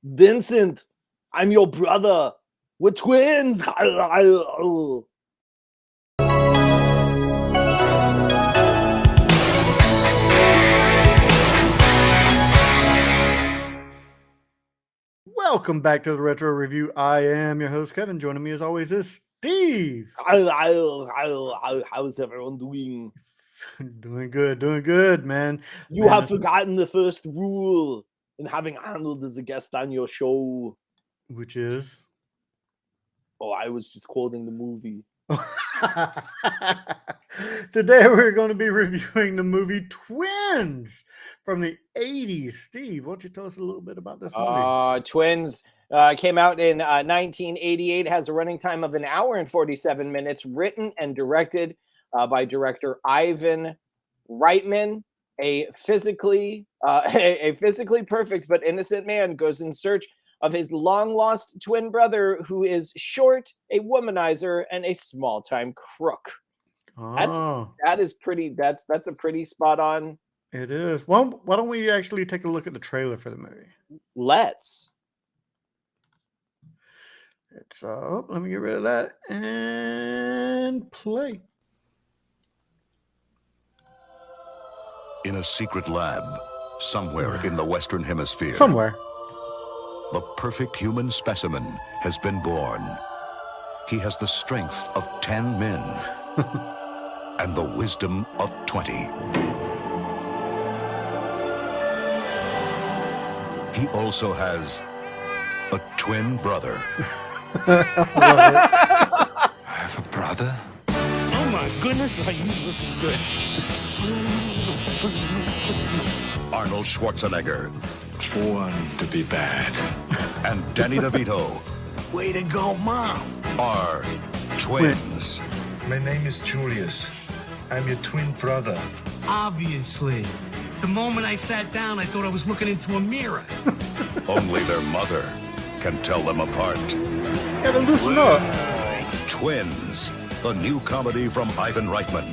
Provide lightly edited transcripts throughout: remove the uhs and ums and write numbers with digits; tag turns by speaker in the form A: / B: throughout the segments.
A: Vincent, I'm your brother. We're twins.
B: Welcome back to the Retro Review. I am your host, Kevin. Joining me as always is Steve.
A: How's everyone doing?
B: Doing good, man.
A: You have forgotten the first rule in having Arnold as a guest on your show.
B: Which is?
A: Oh, I was just quoting the movie.
B: Today we're going to be reviewing the movie Twiins from the 80s. Steve, why don't you tell us a little bit about this movie?
A: Twiins came out in 1988, has a running time of 1 hour and 47 minutes, written and directed by director Ivan Reitman. A physically perfect but innocent man goes in search of his long-lost twin brother, who is short, a womanizer, and a small-time crook. That's a pretty spot on.
B: It is. Well, why don't we actually take a look at the trailer for the movie?
A: Let's.
B: It's let me get rid of that and play.
C: In a secret lab, somewhere in the Western Hemisphere. The perfect human specimen has been born. He has the strength of 10 men and the wisdom of 20. He also has a twin brother.
D: I have a brother?
E: Oh my goodness, are you looking good?
C: Arnold Schwarzenegger.
D: Born to be bad.
C: And Danny DeVito.
E: Way to go, Mom.
C: Are twins.
D: My name is Julius. I'm your twin brother.
E: Obviously. The moment I sat down, I thought I was looking into a mirror.
C: Only their mother can tell them apart.
B: Gotta loosen up.
C: Twins, the new comedy from Ivan Reitman.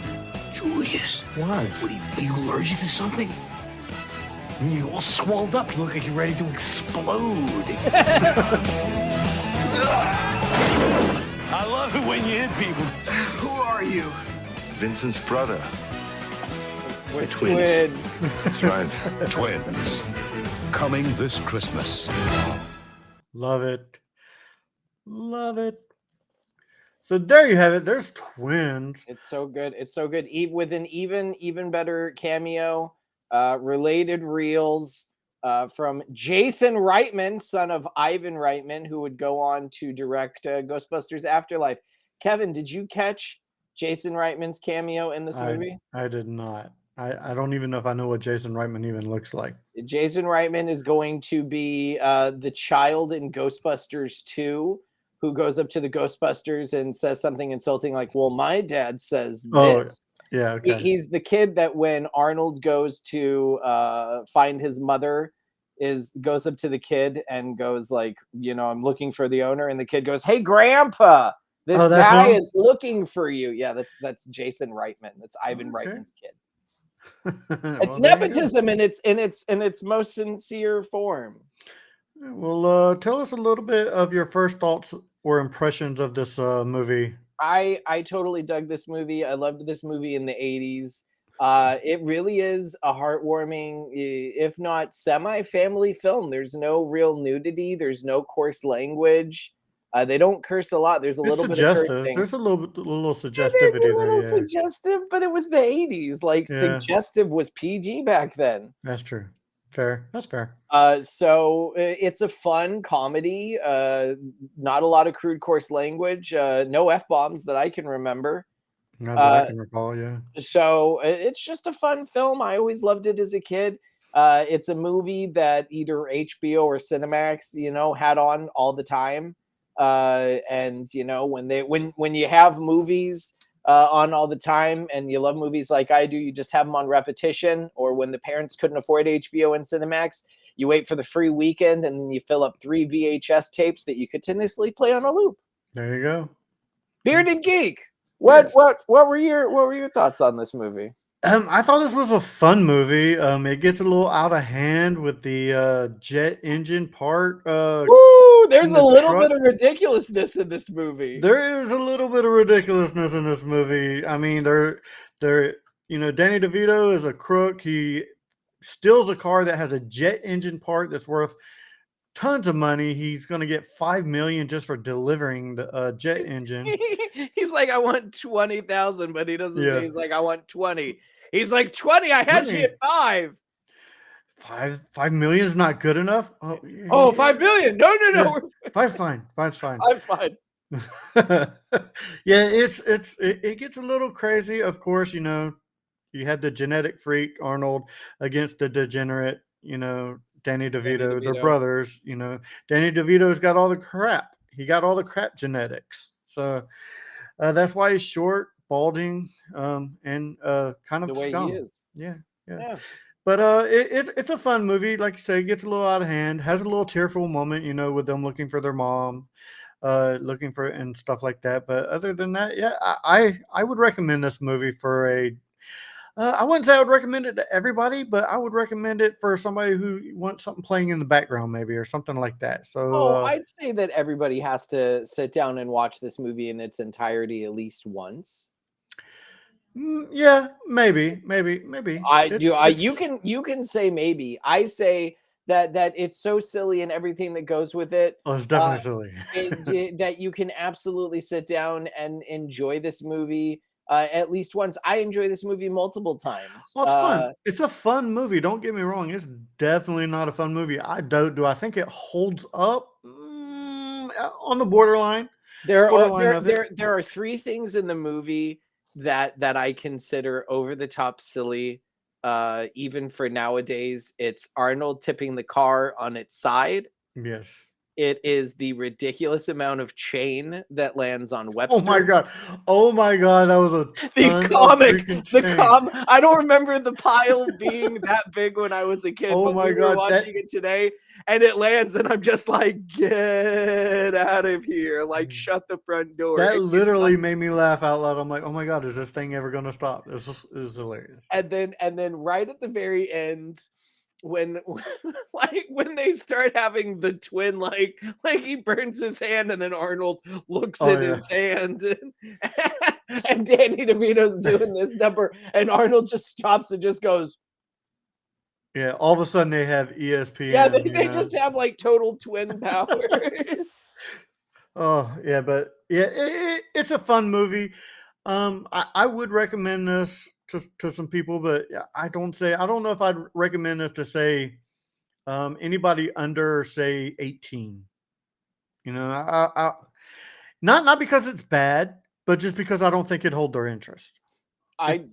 E: Julius.
D: What?
E: Are you allergic to something? You're all swelled up. You look like you're ready to explode. I love it when you hit people. Who are you?
D: Vincent's brother.
A: We're
D: twins. That's right.
C: Twins, coming this Christmas.
B: Love it. So there you have it. There's Twiins.
A: It's so good. With an even better cameo, related reels from Jason Reitman, son of Ivan Reitman, who would go on to direct Ghostbusters Afterlife. Kevin, did you catch Jason Reitman's cameo in this movie?
B: I did not. I don't even know if I know what Jason Reitman even looks like.
A: Jason Reitman is going to be the child in Ghostbusters 2 who goes up to the Ghostbusters and says something insulting like, well, my dad says this.
B: Yeah, okay.
A: He's the kid that when Arnold goes to find his mother, goes up to the kid and goes like, I'm looking for the owner. And the kid goes, hey, Grandpa, this guy is looking for you. Yeah, that's Jason Reitman. That's Ivan Reitman's kid. It's nepotism in its most sincere form.
B: Well, tell us a little bit of your first thoughts or impressions of this movie.
A: I totally dug this movie. I loved this movie in the 80s. It really is a heartwarming, if not semi-family film. There's no real nudity. There's no coarse language. They don't curse a lot. There's a little bit of cursing.
B: There's a little suggestivity.
A: There's a little suggestive, but it was the 80s. Like suggestive was PG back then.
B: That's true. Fair. That's fair.
A: So it's a fun comedy. Not a lot of crude, coarse language. No F-bombs that I can remember.
B: Not that I can recall, yeah.
A: So it's just a fun film. I always loved it as a kid. It's a movie that either HBO or Cinemax, had on all the time. And when you have movies on all the time and you love movies like I do, you just have them on repetition. Or when the parents couldn't afford HBO and Cinemax, you wait for the free weekend and then you fill up 3 VHS tapes that you continuously play on a loop.
B: There you go.
A: Bearded Geek. What were your thoughts on this movie?
B: I thought this was a fun movie. It gets a little out of hand with the jet engine part
A: Woo! There's
B: in
A: a
B: the
A: little
B: truck.
A: bit of ridiculousness in this movie.
B: There is a little bit of ridiculousness in this movie. I mean, Danny DeVito is a crook. He steals a car that has a jet engine part that's worth tons of money. He's going to get $5 million just for delivering the jet engine.
A: He's like, I want 20,000, but he doesn't say.
B: Yeah.
A: He's like, I want 20. He's like, 20. I had you at 5.
B: $5 million is not good enough. Oh,
A: Oh, 5 million. No.
B: yeah. Five's fine. Five's fine.
A: I'm fine.
B: Yeah, it gets a little crazy. Of course, you had the genetic freak Arnold against the degenerate, Danny DeVito. They're brothers. Danny DeVito's got all the crap. He got all the crap genetics. So that's why he's short, balding, and kind of
A: The way
B: scum.
A: he is.
B: Yeah. But it's a fun movie. Like you say, it gets a little out of hand. Has a little tearful moment, with them looking for their mom, looking for and stuff like that. But other than that, yeah, I would recommend this movie for a. I wouldn't say I would recommend it to everybody, but I would recommend it for somebody who wants something playing in the background, maybe, or something like that. So,
A: I'd say that everybody has to sit down and watch this movie in its entirety at least once.
B: Yeah, maybe.
A: You can say maybe. I say that it's so silly and everything that goes with it.
B: Oh, it's definitely silly.
A: That you can absolutely sit down and enjoy this movie at least once. I enjoy this movie multiple times.
B: Well, it's fun. It's a fun movie. Don't get me wrong. It's definitely not a fun movie. Do I think it holds up? On the borderline.
A: There are 3 things in the movie that I consider over the top silly. Even for nowadays, it's Arnold tipping the car on its side.
B: Yes.
A: It is the ridiculous amount of chain that lands on Webster.
B: Oh my god, that was
A: I don't remember the pile being that big when I was a kid.
B: Oh my god,
A: we were watching it today, and it lands, and I'm just like, get out of here! Like, shut the front door.
B: That literally made me laugh out loud. I'm like, oh my god, is this thing ever gonna stop? This is hilarious.
A: And then right at the very end, when they start having the twin, like he burns his hand, and then Arnold looks at his hand, and Danny DeVito's doing this number, and Arnold just stops and just goes.
B: Yeah, all of a sudden they have ESPN.
A: Yeah, they just have like total twin powers.
B: Oh yeah, but yeah, it's a fun movie. I would recommend this to some people, but I don't know if I'd recommend this to say anybody under say 18. I not because it's bad, but just because I don't think it'd hold their interest.
A: I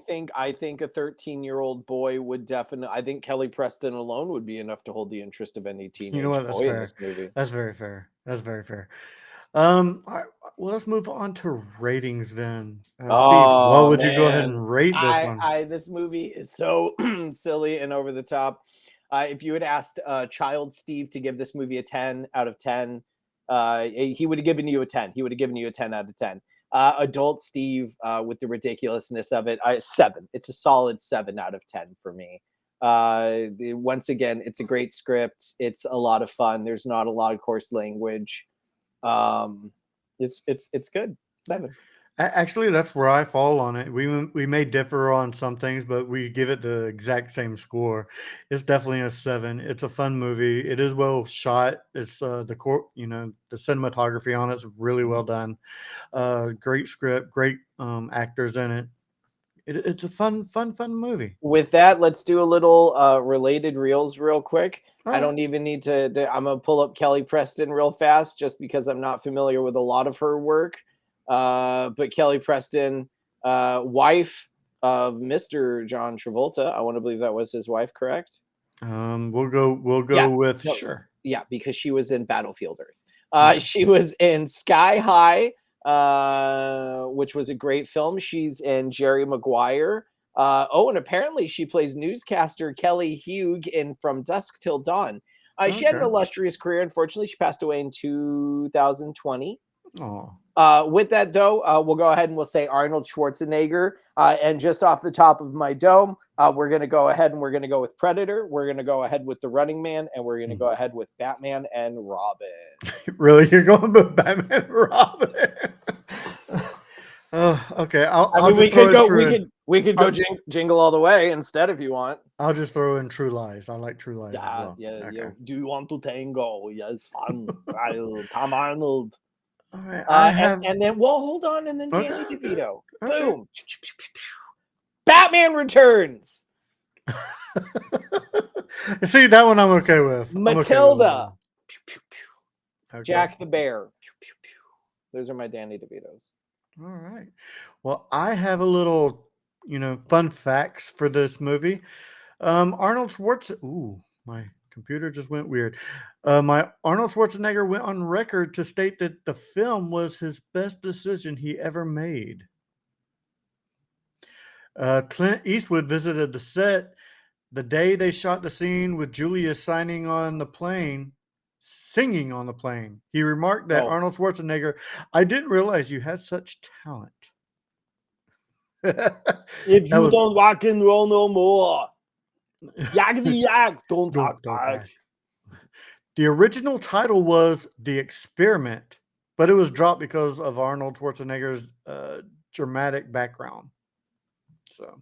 A: think a 13-year-old boy would definitely. I think Kelly Preston alone would be enough to hold the interest of any teenage boy in this movie.
B: That's very fair. All right, well, let's move on to ratings then. Steve, what would you go ahead and rate this one?
A: This movie is so silly and over the top. If you had asked child Steve to give this movie a 10 out of 10, he would have given you a 10. He would have given you a 10 out of 10. Adult Steve, with the ridiculousness of it, 7. It's a solid 7 out of 10 for me. Once again, it's a great script. It's a lot of fun. There's not a lot of coarse language. It's good. 7.
B: Actually, that's where I fall on it. We may differ on some things, but we give it the exact same score. It's definitely a 7. It's a fun movie. It is well shot. It's the cinematography on it's really well done. Great script, great actors in it. It's a fun movie.
A: With that, let's do a little related reels real quick.
B: All
A: I don't even need to. I'm gonna pull up Kelly Preston real fast, just because I'm not familiar with a lot of her work. But Kelly Preston, wife of Mr. John Travolta. I want to believe that was his wife, correct?
B: We'll go with sure.
A: Yeah, because she was in Battlefield Earth. She was in Sky High, which was a great film. She's in Jerry Maguire. And apparently she plays newscaster Kelly Hughes in From Dusk Till Dawn. She had an illustrious career. Unfortunately, she passed away in 2020.
B: Oh.
A: With that, though, we'll go ahead and we'll say Arnold Schwarzenegger. And just off the top of my dome, we're going to go ahead and we're going to go with Predator. We're going to go ahead with The Running Man, and we're going to go ahead with Batman and Robin.
B: Really? You're going with Batman and Robin? Oh, okay. I'll just throw in True.
A: We could go Jingle All the Way instead if you want.
B: I'll just throw in True Lies. I like True Lies as well.
A: Yeah.
B: Okay.
A: Do you want to tango? Yes, fun. Tom Arnold.
B: All right.
A: And then, well, hold on, and then Danny DeVito. Okay. Boom. Batman Returns.
B: See, that one I'm okay with.
A: Matilda.
B: Okay.
A: Jack the Bear. Those are my Danny DeVitos.
B: All right. Well, I have a little, fun facts for this movie. Arnold Schwarzenegger. Ooh, my computer just went weird. My Arnold Schwarzenegger went on record to state that the film was his best decision he ever made. Clint Eastwood visited the set the day they shot the scene with Julia singing on the plane. He remarked that Arnold Schwarzenegger, I didn't realize you had such talent.
A: If you don't rock and roll no more, yakety yak, don't talk back.
B: The original title was The Experiment, but it was dropped because of Arnold Schwarzenegger's dramatic background. So,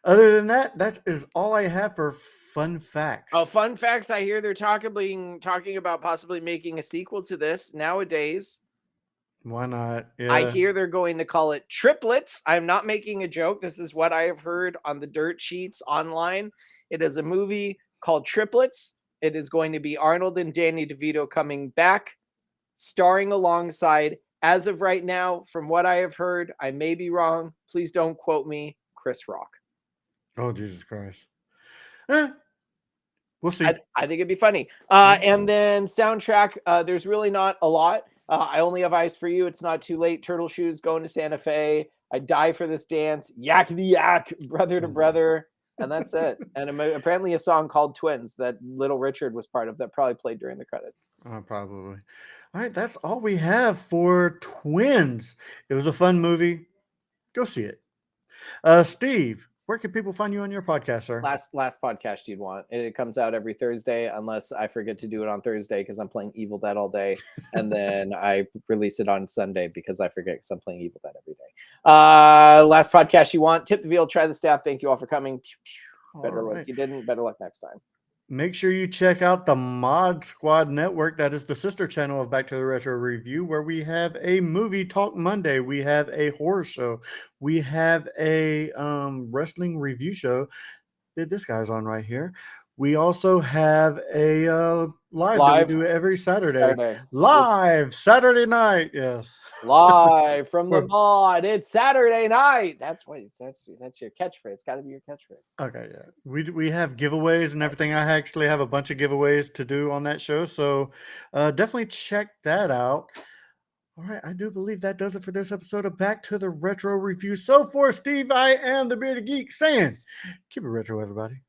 B: other than that, that is all I have for fun facts.
A: Oh, fun facts! I hear they're talking about possibly making a sequel to this nowadays.
B: Why not? Yeah.
A: I hear they're going to call it Triplets. I'm not making a joke. This is what I have heard on the dirt sheets online. It is a movie called Triplets. It is going to be Arnold and Danny DeVito coming back, starring alongside, as of right now, from what I have heard, I may be wrong. Please don't quote me, Chris Rock.
B: Oh, Jesus Christ. We'll see.
A: I think it'd be funny. And then soundtrack, there's really not a lot. I only have Eyes for You. It's Not Too Late. Turtle Shoes, Going to Santa Fe. I Die for This Dance. Yakety Yak, Brother to Brother. And that's it. And apparently a song called Twiins that Little Richard was part of that probably played during the credits.
B: Probably. All right. That's all we have for Twiins. It was a fun movie. Go see it. Steve, where can people find you on your podcast, sir?
A: Last podcast you'd want. It comes out every Thursday, unless I forget to do it on Thursday because I'm playing Evil Dead all day, and then I release it on Sunday because I forget because I'm playing Evil Dead every day. Last podcast you want. Tip the veal, try the staff. Thank you all for coming. Better luck. If you didn't, better luck next time.
B: Make sure you check out the Mod Squad Network. That is the sister channel of Back to the Retro Review, where we have a movie talk Monday. We have a horror show. We have a wrestling review show that this guy's on right here. We also have a live that we do every Saturday. Live Saturday night. Yes.
A: Live from the mod. It's Saturday night. That's your catchphrase. It's got to be your catchphrase.
B: Okay, yeah. We have giveaways and everything. I actually have a bunch of giveaways to do on that show, so definitely check that out. All right, I do believe that does it for this episode of Back to the Retro Review. So for Steve, I am the Bearded Geek saying, keep it retro, everybody.